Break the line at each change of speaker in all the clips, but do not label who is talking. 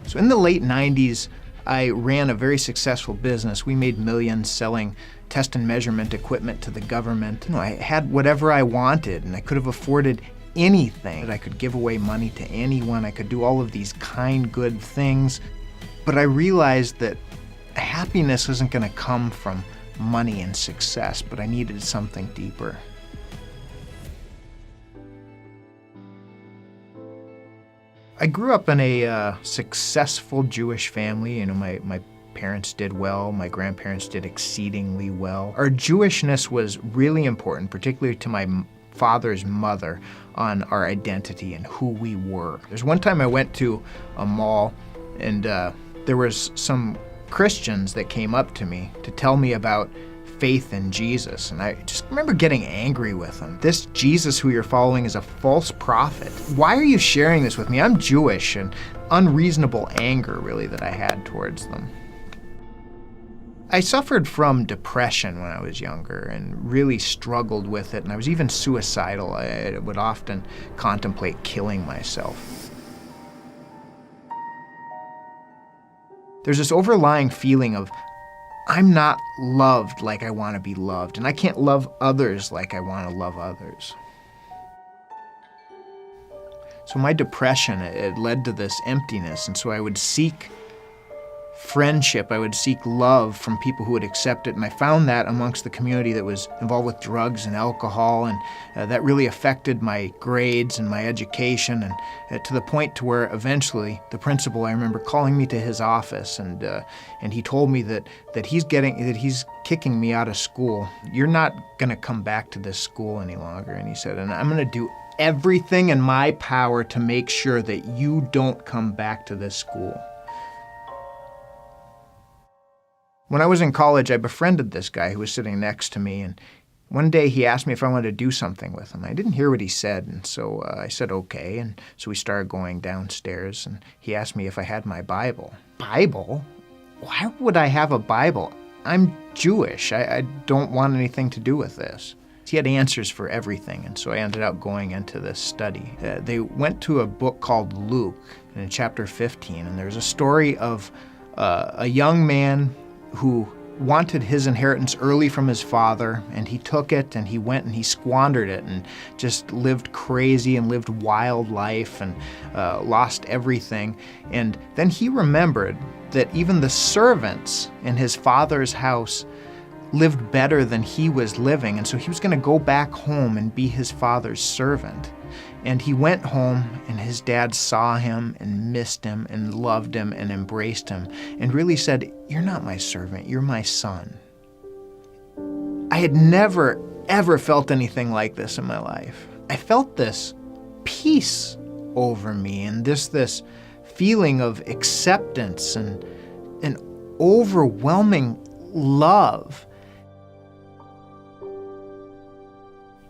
So in the late 90s, I ran a very successful business. We made millions selling test and measurement equipment to the government. I had whatever I wanted, and I could have afforded anything. I could give away money to anyone. I could do all of these kind, good things. But I realized that happiness isn't going to come from money and success, but I needed something deeper. I grew up in a successful Jewish family. My parents did well, my grandparents did exceedingly well. Our Jewishness was really important, particularly to my father's mother, on our identity and who we were. There's one time I went to a mall and there was some Christians that came up to me to tell me about faith in Jesus, and I just remember getting angry with them. This Jesus who you're following is a false prophet. Why are you sharing this with me? I'm Jewish, and unreasonable anger really that I had towards them. I suffered from depression when I was younger and really struggled with it, and I was even suicidal. I would often contemplate killing myself. There's this overlying feeling of, I'm not loved like I want to be loved, and I can't love others like I want to love others. So my depression, it led to this emptiness, and so I would seek friendship, I would seek love from people who would accept it, and I found that amongst the community that was involved with drugs and alcohol, and that really affected my grades and my education, and to the point to where eventually the principal, I remember calling me to his office, and he told me that he's kicking me out of school. You're not going to come back to this school any longer, and he said, and I'm going to do everything in my power to make sure that you don't come back to this school. When I was in college, I befriended this guy who was sitting next to me, and one day he asked me if I wanted to do something with him. I didn't hear what he said, and so I said okay, and so we started going downstairs, and he asked me if I had my Bible. Bible? Why would I have a Bible? I'm Jewish. I don't want anything to do with this. He had answers for everything, and so I ended up going into this study. They went to a book called Luke, in chapter 15, and there's a story of a young man who wanted his inheritance early from his father, and he took it and he went and he squandered it and just lived crazy and lived wild life and lost everything. And then he remembered that even the servants in his father's house lived better than he was living, and so he was going to go back home and be his father's servant. And he went home, and his dad saw him and missed him and loved him and embraced him and really said, "You're not my servant, you're my son." I had never, ever felt anything like this in my life. I felt this peace over me and this feeling of acceptance and an overwhelming love.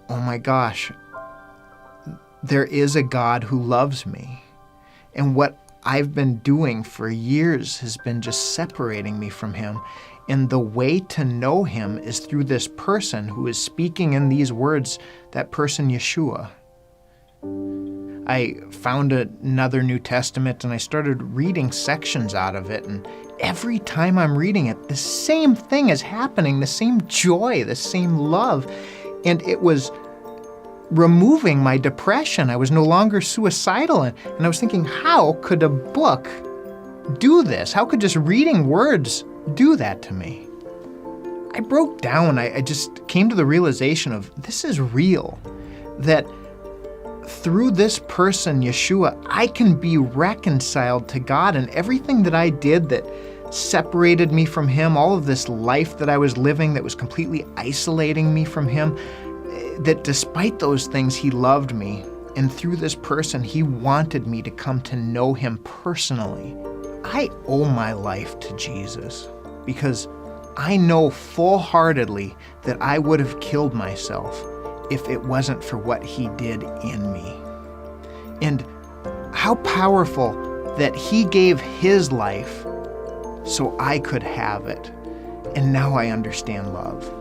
Oh my gosh. There is a God who loves me. And what I've been doing for years has been just separating me from him. And the way to know him is through this person who is speaking in these words, that person Ieshua. I found another New Testament and I started reading sections out of it. And every time I'm reading it, the same thing is happening, the same joy, the same love. And it was removing my depression. I was no longer suicidal. And I was thinking, how could a book do this? How could just reading words do that to me? I broke down. I just came to the realization of this is real, that through this person, Ieshua, I can be reconciled to God, and everything that I did that separated me from him, all of this life that I was living that was completely isolating me from him, that despite those things, he loved me. And through this person, he wanted me to come to know him personally. I owe my life to Jesus because I know full-heartedly that I would have killed myself if it wasn't for what he did in me. And how powerful that he gave his life so I could have it. And now I understand love.